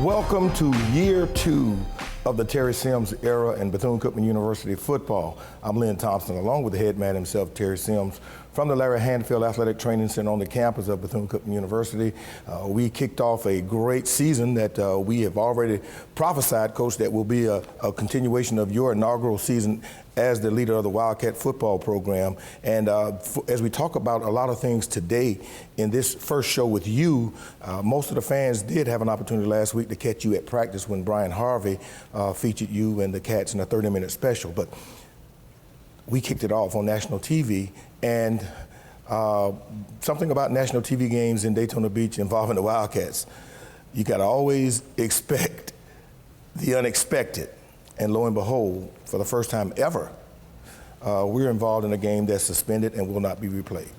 Welcome to year 2 of the Terry Sims era in Bethune-Cookman University football. I'm Lynn Thompson, along with the head man himself, Terry Sims, from the Larry Handfield Athletic Training Center on the campus of Bethune-Cookman University. We kicked off a great season that we have already prophesied, Coach, that will be a continuation of your inaugural season as the leader of the Wildcat football program. And as we talk about a lot of things today in this first show with you, most of the fans did have an opportunity last week to catch you at practice when Brian Harvey featured you and the Cats in a 30-minute special. But we kicked it off on national TV, and something about national TV games in Daytona Beach involving the Wildcats, you gotta always expect the unexpected. And lo and behold, for the first time ever, we're involved in a game that's suspended and will not be replayed.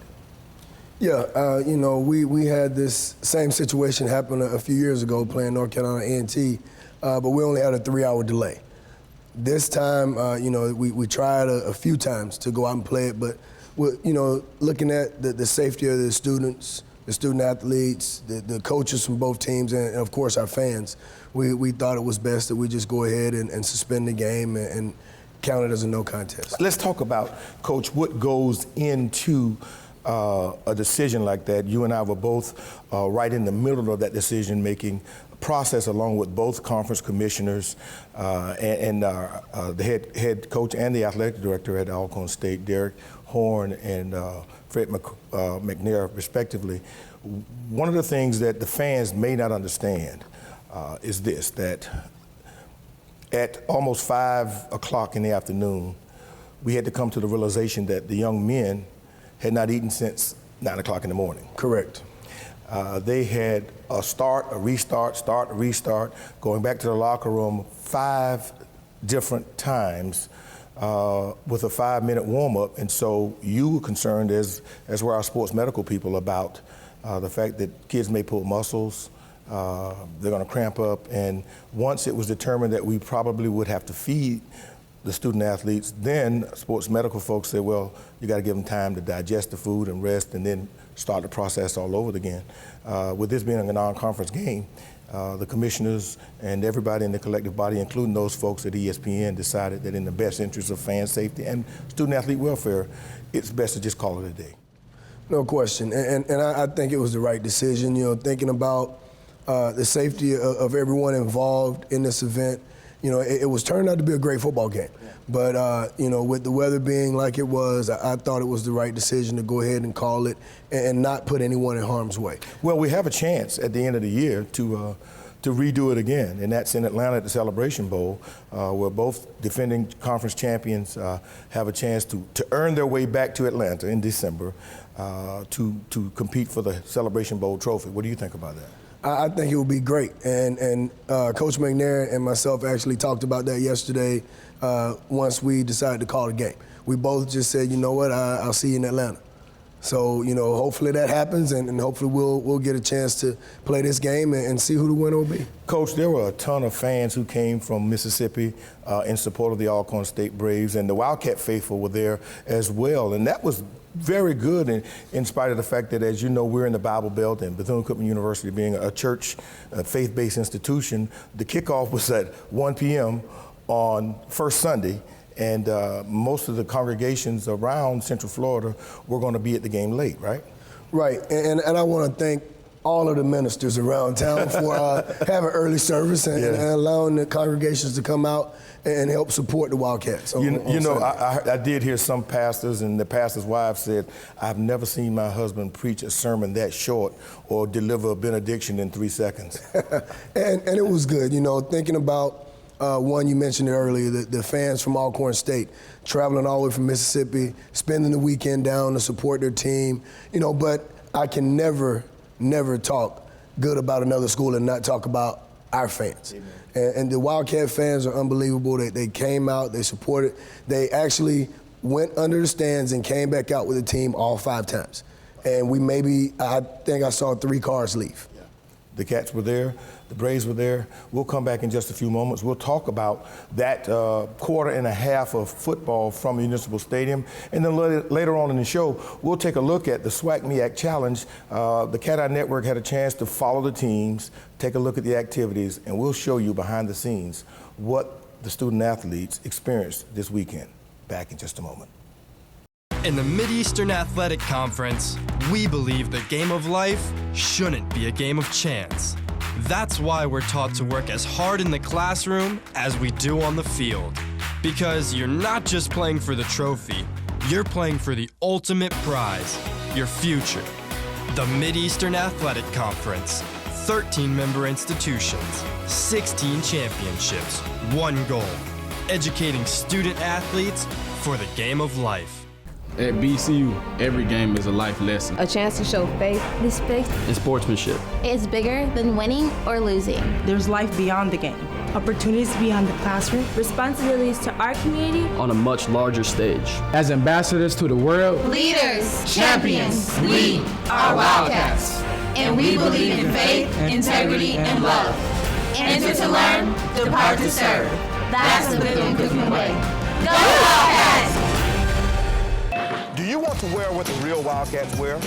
Yeah, you know, we had this same situation happen a few years ago playing North Carolina A&T, but we only had a 3-hour delay. This time, you know, we tried a few times to go out and play it, but, you know, looking at the safety of the students, the student athletes, the coaches from both teams, and of course our fans, we thought it was best that we just go ahead and suspend the game and count it as a no contest. Let's talk about, Coach, what goes into a decision like that. You and I were both right in the middle of that decision-making process, along with both conference commissioners and the head coach and the athletic director at Alcorn State, Derek Horn and Fred McNair, respectively. One of the things that the fans may not understand is this, that at almost 5 o'clock in the afternoon, we had to come to the realization that the young men had not eaten since 9 o'clock in the morning. Correct. They had a start, a restart, going back to the locker room 5 different times with a 5-minute warm-up. And so you were concerned, as were our sports medical people, about the fact that kids may pull muscles, they're gonna cramp up. And once it was determined that we probably would have to feed the student athletes, then sports medical folks said, well, you gotta give them time to digest the food and rest and then start the process all over again. With this being a non-conference game, the commissioners and everybody in the collective body, including those folks at ESPN, decided that in the best interest of fan safety and student athlete welfare, it's best to just call it a day. No question, and I think it was the right decision, you know, thinking about the safety of everyone involved in this event. You know, it was turned out to be a great football game. Yeah. But, you know, with the weather being like it was, I thought it was the right decision to go ahead and call it and not put anyone in harm's way. Well, we have a chance at the end of the year to redo it again, and that's in Atlanta at the Celebration Bowl, where both defending conference champions have a chance to earn their way back to Atlanta in December to compete for the Celebration Bowl trophy. What do you think about that? I think it would be great, and Coach McNair and myself actually talked about that yesterday once we decided to call the game. We both just said, you know what, I'll see you in Atlanta. So, you know, hopefully that happens, and hopefully we'll get a chance to play this game and see who the winner will be. Coach, there were a ton of fans who came from Mississippi in support of the Alcorn State Braves, and the Wildcat faithful were there as well, and that was very good in spite of the fact that, as you know, we're in the Bible Belt, and Bethune-Cookman University being a church, faith-based institution, the kickoff was at 1 p.m. on first Sunday, and most of the congregations around Central Florida were going to be at the game late, right? Right, and I want to thank all of the ministers around town for having early service and allowing the congregations to come out and help support the Wildcats. You know, I did hear some pastors, and the pastor's wife said, I've never seen my husband preach a sermon that short or deliver a benediction in 3 seconds. and it was good, you know, thinking about one, you mentioned it earlier, the fans from Alcorn State, traveling all the way from Mississippi, spending the weekend down to support their team, you know, but I can never talk good about another school and not talk about our fans. And the Wildcat fans are unbelievable. They came out, they supported. They actually went under the stands and came back out with the team all 5 times. And I think I saw 3 cars leave. The Cats were there. The Braves were there. We'll come back in just a few moments. We'll talk about that quarter and a half of football from Municipal Stadium. And then later on in the show, we'll take a look at the SWAC MEAC Challenge. The Cat Eye Network had a chance to follow the teams, take a look at the activities, and we'll show you behind the scenes what the student athletes experienced this weekend. Back in just a moment. In the Mid-Eastern Athletic Conference, we believe the game of life shouldn't be a game of chance. That's why we're taught to work as hard in the classroom as we do on the field. Because you're not just playing for the trophy, you're playing for the ultimate prize, your future. The Mid-Eastern Athletic Conference, 13-member institutions, 16 championships, one goal, educating student athletes for the game of life. At BCU, every game is a life lesson. A chance to show faith, respect, and sportsmanship. It's bigger than winning or losing. There's life beyond the game. Opportunities beyond the classroom. Responsibilities to our community. On a much larger stage. As ambassadors to the world. Leaders, champions, we are Wildcats. And we believe in faith, integrity, and love. Enter to learn, depart to serve. That's the Bethune-Cookman way. Go Wildcats! Do you want to wear what the real Wildcats wear?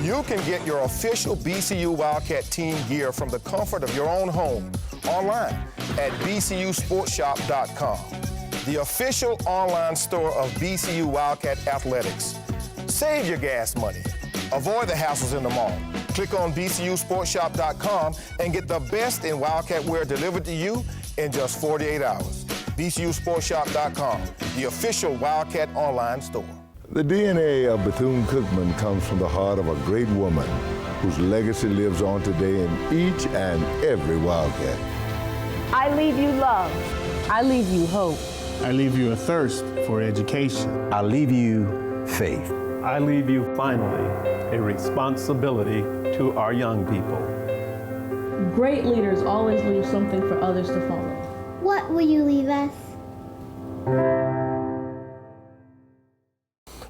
You can get your official BCU Wildcat team gear from the comfort of your own home online at bcusportshop.com, the official online store of BCU Wildcat Athletics. Save your gas money. Avoid the hassles in the mall. Click on bcusportshop.com and get the best in Wildcat wear delivered to you in just 48 hours. bcusportshop.com, the official Wildcat online store. The DNA of Bethune-Cookman comes from the heart of a great woman whose legacy lives on today in each and every Wildcat. I leave you love. I leave you hope. I leave you a thirst for education. I leave you faith. I leave you, finally, a responsibility to our young people. Great leaders always leave something for others to follow. What will you leave us?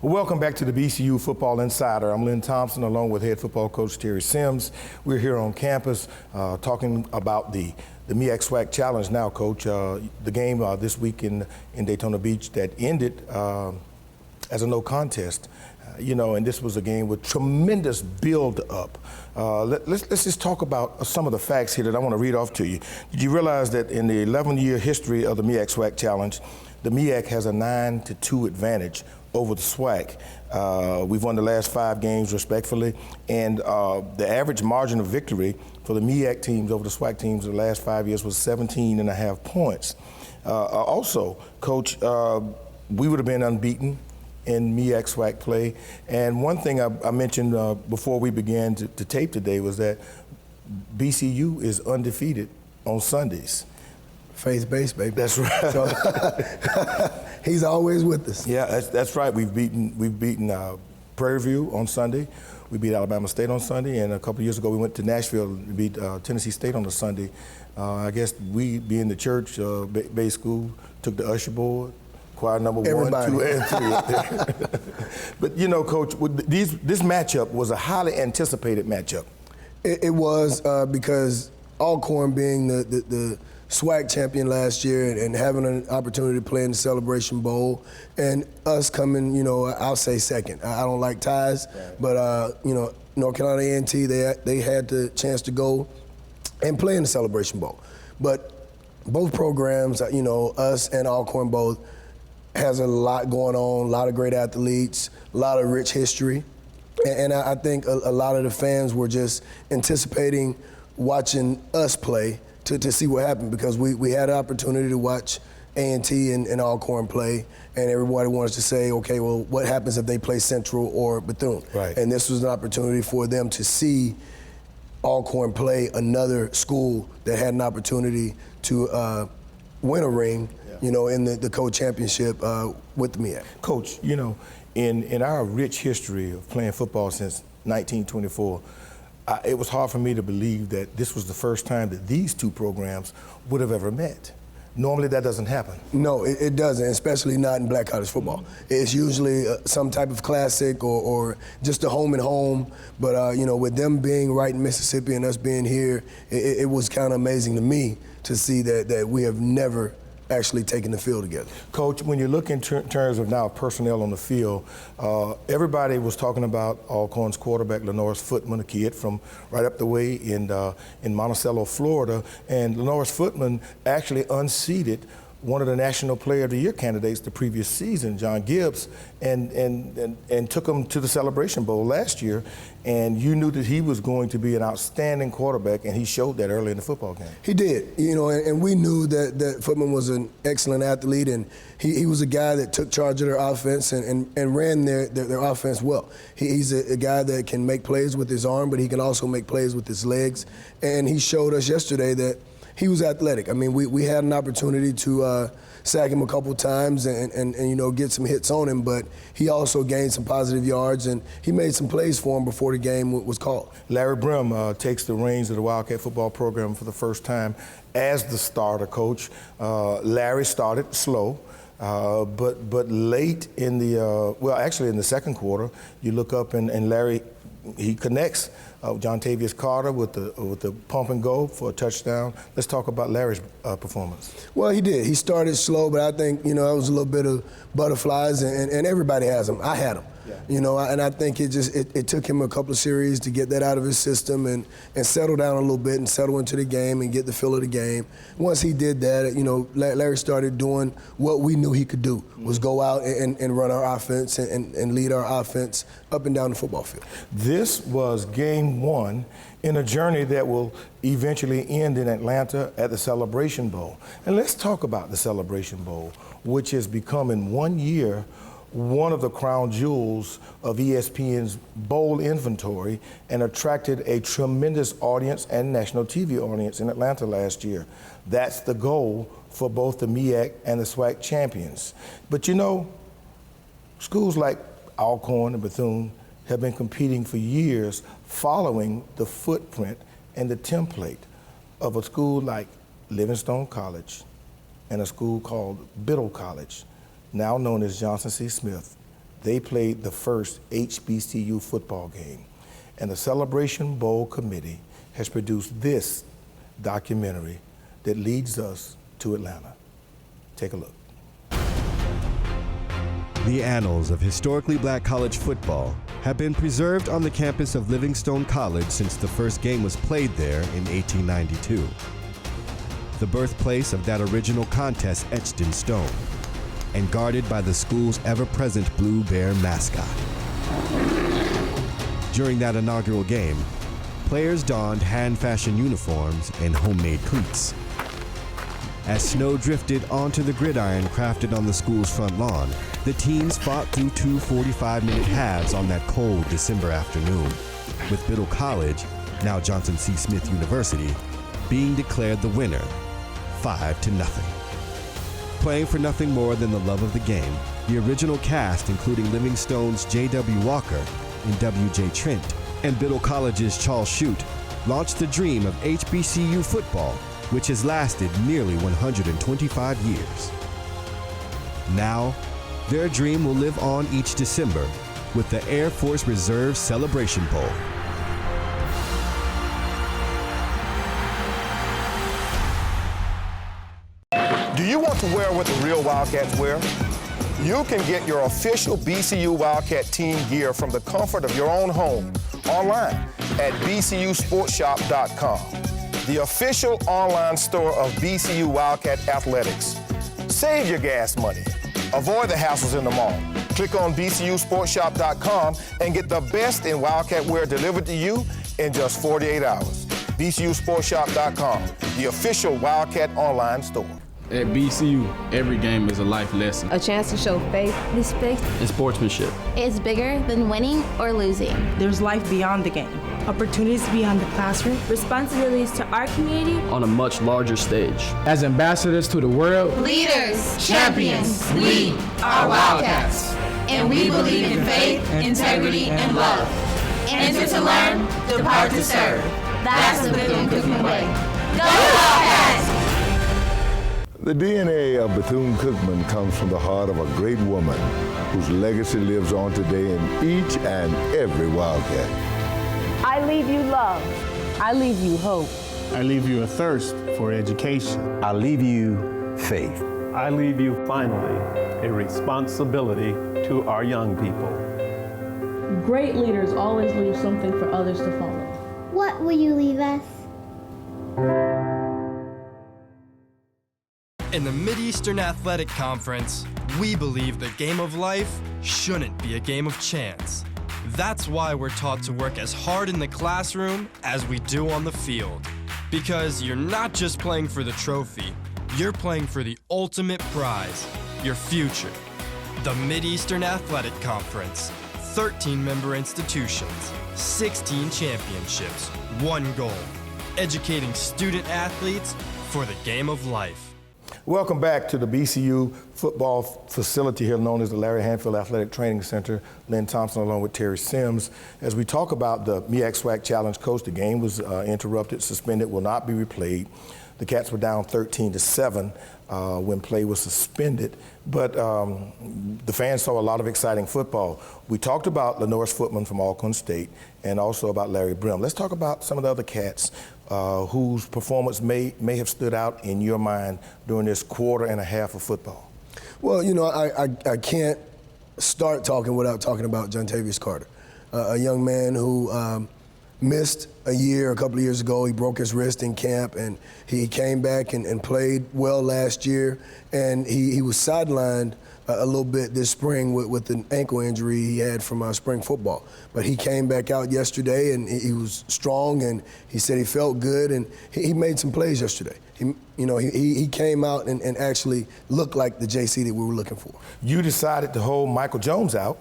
Welcome back to the BCU Football Insider. I'm Lynn Thompson along with head football coach Terry Sims. We're here on campus talking about the MEAC SWAC Challenge now, Coach. The game this week in Daytona Beach that ended as a no contest. And this was a game with tremendous build-up. Let's just talk about some of the facts here that I want to read off to you. Did you realize that in the 11-year history of the MEAC SWAC Challenge, the MEAC has a 9-2 advantage over the SWAC? We've won the last 5 games respectfully, and the average margin of victory for the MEAC teams over the SWAC teams in the last 5 years was 17.5 points. Also, Coach, we would have been unbeaten in MEAC SWAC play. And one thing I mentioned before we began to tape today was that BCU is undefeated on Sundays. Faith-based, baby. That's right. So, he's always with us. Yeah, that's right. We've beaten Prairie View on Sunday. We beat Alabama State on Sunday, and a couple of years ago we went to Nashville and beat Tennessee State on a Sunday. I guess we, being the church, Bay School, took the usher board. Choir number Everybody. 1, 2, and 3. But Coach, this matchup was a highly anticipated matchup. It was because Alcorn being the SWAC champion last year and having an opportunity to play in the Celebration Bowl, and us coming, I'll say second. I don't like ties, but North Carolina A&T, they had the chance to go and play in the Celebration Bowl. But both programs, us and Alcorn both, has a lot going on, a lot of great athletes, a lot of rich history. And I think a lot of the fans were just anticipating watching us play to see what happened, because we had an opportunity to watch A&T and Alcorn play, and everybody wanted to say, okay, well, what happens if they play Central or Bethune? Right. And this was an opportunity for them to see Alcorn play another school that had an opportunity to win a ring, in the co-championship with the MEAC. Coach, in our rich history of playing football since 1924, it was hard for me to believe that this was the first time that these two programs would have ever met. Normally that doesn't happen. No, it doesn't, especially not in black college football. It's usually some type of classic or just a home and home. But, with them being right in Mississippi and us being here, it was kind of amazing to me to see that we have never actually taken the field together. Coach, when you look in terms of now personnel on the field, everybody was talking about Alcorn's quarterback, Lenoris Footman, a kid from right up the way in Monticello, Florida. And Lenoris Footman actually unseated one of the National Player of the Year candidates the previous season, John Gibbs, and took him to the Celebration Bowl last year. And you knew that he was going to be an outstanding quarterback, and he showed that early in the football game. He did, and we knew that Footman was an excellent athlete, and he was a guy that took charge of their offense and ran their offense well. He's a guy that can make plays with his arm, but he can also make plays with his legs. And he showed us yesterday that he was athletic. I mean, we had an opportunity to sack him a couple times and get some hits on him, but he also gained some positive yards, and he made some plays for him before the game was called. Larry Brim takes the reins of the Wildcat football program for the first time as the starter coach. Larry started slow. But late in in the second quarter, you look up and Larry, he connects John Tavius Carter with the pump and go for a touchdown. Let's talk about Larry's performance. Well, he did. He started slow, but I think, that was a little bit of butterflies, and everybody has them. I had them. Yeah. And I think it took him a couple of series to get that out of his system and settle down a little bit and settle into the game and get the feel of the game. Once he did that, Larry started doing what we knew he could do, was go out and run our offense and lead our offense up and down the football field. This was game one in a journey that will eventually end in Atlanta at the Celebration Bowl. And let's talk about the Celebration Bowl, which has become in 1 year one of the crown jewels of ESPN's bowl inventory and attracted a tremendous audience and national TV audience in Atlanta last year. That's the goal for both the MEAC and the SWAC champions. But schools like Alcorn and Bethune have been competing for years following the footprint and the template of a school like Livingstone College and a school called Biddle College, now known as Johnson C. Smith. They played the first HBCU football game. And the Celebration Bowl Committee has produced this documentary that leads us to Atlanta. Take a look. The annals of historically black college football have been preserved on the campus of Livingstone College since the first game was played there in 1892. The birthplace of that original contest etched in stone, and guarded by the school's ever-present Blue Bear mascot. During that inaugural game, players donned hand-fashioned uniforms and homemade cleats. As snow drifted onto the gridiron crafted on the school's front lawn, the teams fought through 2 45-minute halves on that cold December afternoon, with Biddle College, now Johnson C. Smith University, being declared the winner, 5-0. Playing for nothing more than the love of the game, the original cast, including Livingstone's J.W. Walker and W.J. Trent, and Biddle College's Charles Shute, launched the dream of HBCU football, which has lasted nearly 125 years. Now, their dream will live on each December with the Air Force Reserve Celebration Bowl. Do you want to wear what the real Wildcats wear? You can get your official BCU Wildcat team gear from the comfort of your own home online at bcusportshop.com, the official online store of BCU Wildcat Athletics. Save your gas money. Avoid the hassles in the mall. Click on bcusportshop.com and get the best in Wildcat wear delivered to you in just 48 hours. bcusportshop.com, the official Wildcat online store. At BCU, every game is a life lesson. A chance to show faith, respect, and sportsmanship. It's bigger than winning or losing. There's life beyond the game. Opportunities beyond the classroom. Responsibilities to our community on a much larger stage. As ambassadors to the world. Leaders, champions, we are Wildcats. And we believe in faith, integrity, and love. Enter to learn, depart to serve. That's the Bethune-Cookman way. Go Wildcats! The DNA of Bethune-Cookman comes from the heart of a great woman whose legacy lives on today in each and every Wildcat. I leave you love. I leave you hope. I leave you a thirst for education. I leave you faith. I leave you, finally, a responsibility to our young people. Great leaders always leave something for others to follow. What will you leave us? In the Mideastern Athletic Conference, we believe the game of life shouldn't be a game of chance. That's why we're taught to work as hard in the classroom as we do on the field. Because you're not just playing for the trophy, you're playing for the ultimate prize, your future. The Mideastern Athletic Conference, 13-member institutions, 16 championships, one goal, educating student athletes for the game of life. Welcome back to the BCU football facility here known as the Larry Hanfield Athletic Training Center. Lynn Thompson along with Terry Sims. As we talk about the MEAC SWAC Challenge, Coach, the game was interrupted, suspended, will not be replayed. The Cats were down 13-7 when play was suspended, but the fans saw a lot of exciting football. We talked about Lenoris Footman from Alcorn State and also about Larry Brim. Let's talk about some of the other Cats whose performance may have stood out in your mind during this quarter and a half of football. Well, you know, I can't start talking without talking about Jontavius Carter, a young man who missed a couple of years ago. He broke his wrist in camp, and he came back and played well last year. And he was sidelined a little bit this spring with an ankle injury he had from spring football. But he came back out yesterday, and he was strong, and he said he felt good, and he made some plays yesterday. He came out and actually looked like the JC that we were looking for. You decided to hold Michael Jones out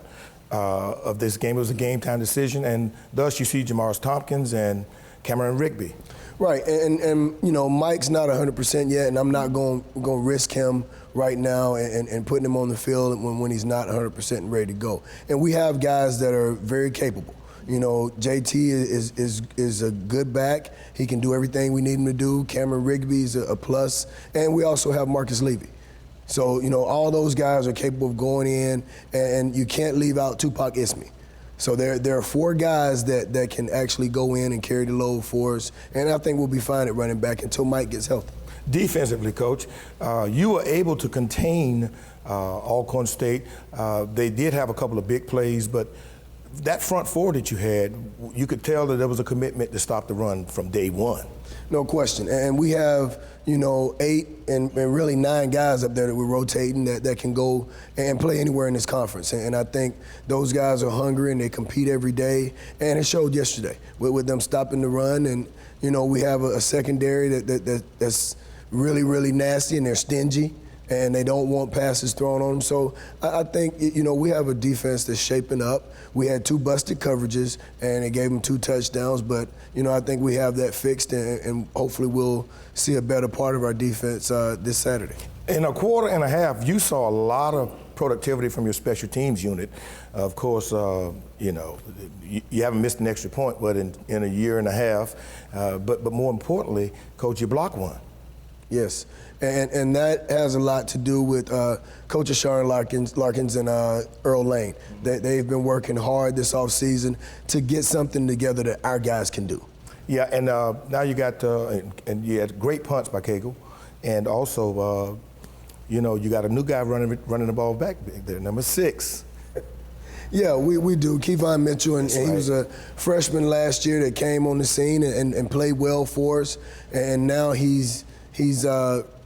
of this game. It was a game-time decision, and thus you see Jamaris Tompkins and Cameron Rigby. Right, and you know, Mike's not 100% yet, and I'm not going to risk him right now and putting him on the field when he's not 100% and ready to go. And we have guys that are very capable. You know, JT is a good back. He can do everything we need him to do. Cameron Rigby is a plus, and we also have Marcus Levy. So, you know, all those guys are capable of going in, and you can't leave out Tupac Ismi. So there are four guys that can actually go in and carry the load for us, and I think we'll be fine at running back until Mike gets healthy. Defensively, Coach, you were able to contain Alcorn State. They did have a couple of big plays, but that front four that you had, you could tell that there was a commitment to stop the run from day one. No question. And we have, you know, 8 and really 9 guys up there that we're rotating that can go and play anywhere in this conference. And I think those guys are hungry and they compete every day. And it showed yesterday with them stopping the run. And, you know, we have a secondary that's really, really nasty, and they're stingy, and they don't want passes thrown on them. So I think, you know, we have a defense that's shaping up. We had 2 busted coverages, and it gave them 2 touchdowns. But, you know, I think we have that fixed, and hopefully we'll see a better part of our defense this Saturday. In a quarter and a half, you saw a lot of productivity from your special teams unit. Of course, you know, you haven't missed an extra point, but in a year and a half. But more importantly, Coach, you blocked one. Yes, and that has a lot to do with Coach Sharon Larkins and Earl Lane. They've been working hard this offseason to get something together that our guys can do. Yeah, and now you got, and you had great punts by Cagle, and also, you know, you got a new guy running the ball back there, number 6. Yeah, we do. Kevon Mitchell, and he was a freshman last year that came on the scene and played well for us, and now he's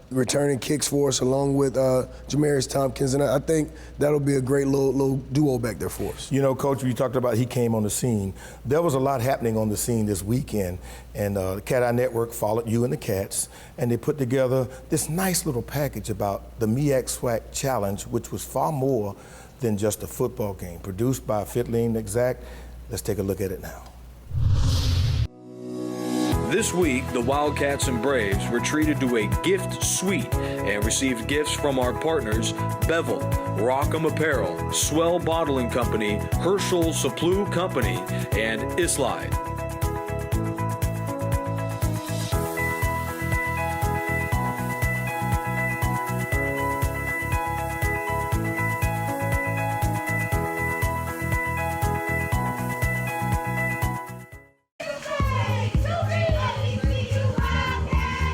returning kicks for us along with Jamaris Tompkins, and I think that'll be a great little duo back there for us. You know, Coach, you talked about he came on the scene. There was a lot happening on the scene this weekend, and the Cat Eye Network followed you and the Cats, and they put together this nice little package about the MEAC SWAC Challenge, which was far more than just a football game. Produced by Fitling Exact. Let's take a look at it now. This week, the Wildcats and Braves were treated to a gift suite and received gifts from our partners, Bevel, Rockham Apparel, Swell Bottling Company, Herschel Saplu Company, and Islide.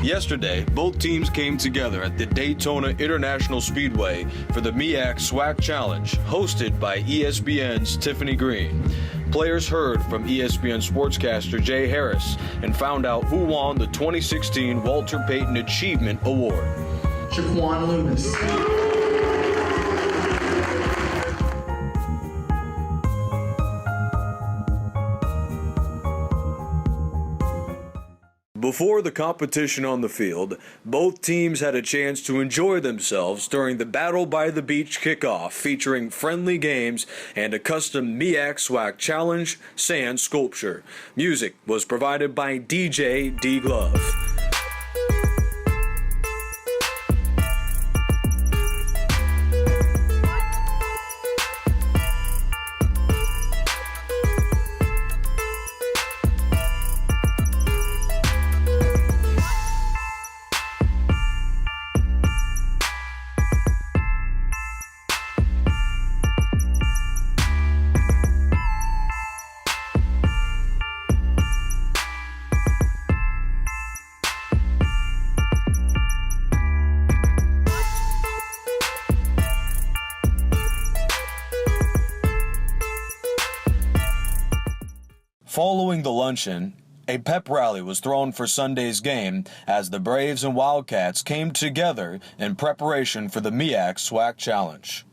Yesterday, both teams came together at the Daytona International Speedway for the MEAC SWAC Challenge, hosted by ESPN's Tiffany Green. Players heard from ESPN sportscaster Jay Harris and found out who won the 2016 Walter Payton Achievement Award. Jaquan Loomis. Before the competition on the field, both teams had a chance to enjoy themselves during the Battle by the Beach kickoff, featuring friendly games and a custom MEAC SWAC Challenge sand sculpture. Music was provided by DJ D Glove. Following the luncheon, a pep rally was thrown for Sunday's game as the Braves and Wildcats came together in preparation for the MEAC SWAC Challenge.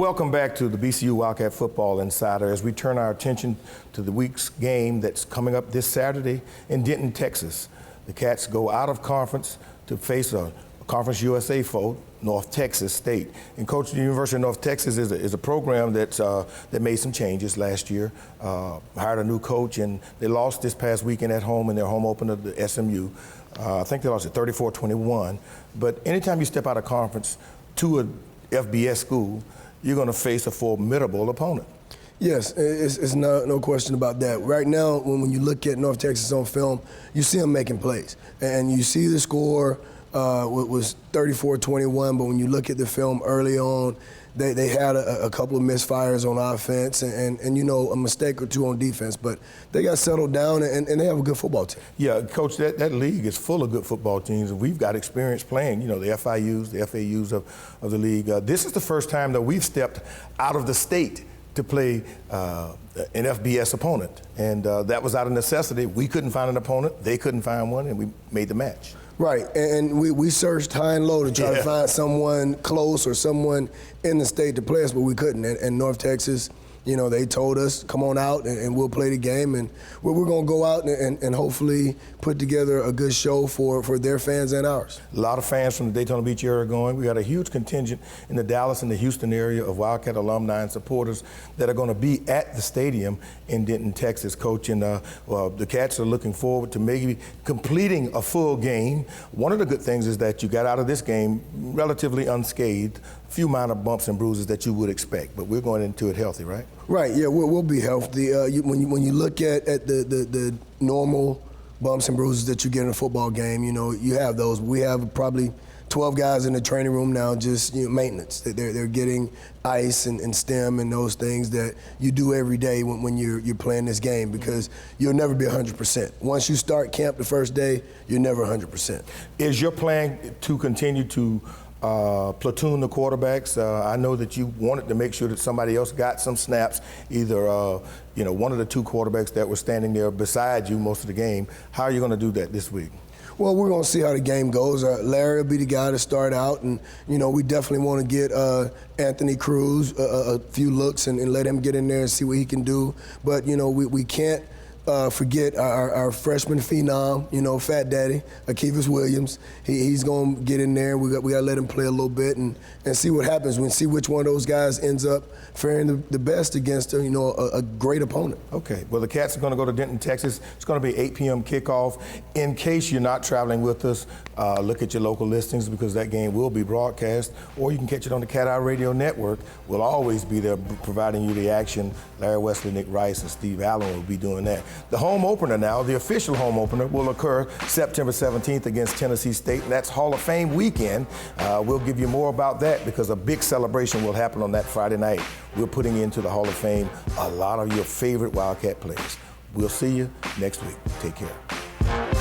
Welcome back to the BCU Wildcat Football Insider as we turn our attention to the week's game that's coming up this Saturday in Denton, Texas. The Cats go out of conference to face a Conference USA foe, North Texas State. And Coach, the University of North Texas is a program that made some changes last year, hired a new coach, and they lost this past weekend at home in their home opener to SMU. I think they lost at 34-21. But anytime you step out of conference to a FBS school, you're going to face a formidable opponent. Yes, it's no question about that. Right now, when you look at North Texas on film, you see them making plays. And you see the score was 34-21, but when you look at the film early on, they had a couple of misfires on offense and you know, a mistake or two on defense, but they got settled down and they have a good football team. Yeah, Coach, that league is full of good football teams, and we've got experience playing, you know, the FIUs, the FAUs of the league. This is the first time that we've stepped out of the state to play an FBS opponent, and that was out of necessity. We couldn't find an opponent, they couldn't find one, and we made the match. Right, and we searched high and low to try to find someone close or someone in the state to play us, but we couldn't. And North Texas, you know, they told us, come on out and we'll play the game. And we're going to go out and hopefully put together a good show for their fans and ours. A lot of fans from the Daytona Beach area are going. We got a huge contingent in the Dallas and the Houston area of Wildcat alumni and supporters that are going to be at the stadium in Denton, Texas, Coach. And the Cats are looking forward to maybe completing a full game. One of the good things is that you got out of this game relatively unscathed. Few minor bumps and bruises that you would expect, but we're going into it healthy, right? Right, yeah, we'll be healthy. When you look at the normal bumps and bruises that you get in a football game, you know, you have those. We have probably 12 guys in the training room now, just maintenance. They're getting ice and stem and those things that you do every day when you're playing this game, because you'll never be 100%. Once you start camp the first day, you're never 100%. Is your plan to continue to platoon the quarterbacks? I know that you wanted to make sure that somebody else got some snaps, either one of the two quarterbacks that were standing there beside you most of the game. How are you going to do that this week? Well, we're going to see how the game goes. Larry will be the guy to start out, and we definitely want to get Anthony Cruz a few looks and let him get in there and see what he can do. But we can't forget our freshman phenom, Fat Daddy, Akevis Williams. He's going to get in there. We got to let him play a little bit and see what happens. We see which one of those guys ends up faring the best against a great opponent. Okay. Well, the Cats are going to go to Denton, Texas. It's going to be 8 p.m. kickoff. In case you're not traveling with us, look at your local listings, because that game will be broadcast, or you can catch it on the Cat Eye Radio Network. We'll always be there providing you the action. Larry Wesley, Nick Rice, and Steve Allen will be doing that. The home opener now, the official home opener, will occur September 17th against Tennessee State, and that's Hall of Fame weekend. We'll give you more about that, because a big celebration will happen on that Friday night. We're putting into the Hall of Fame a lot of your favorite Wildcat players. We'll see you next week. Take care.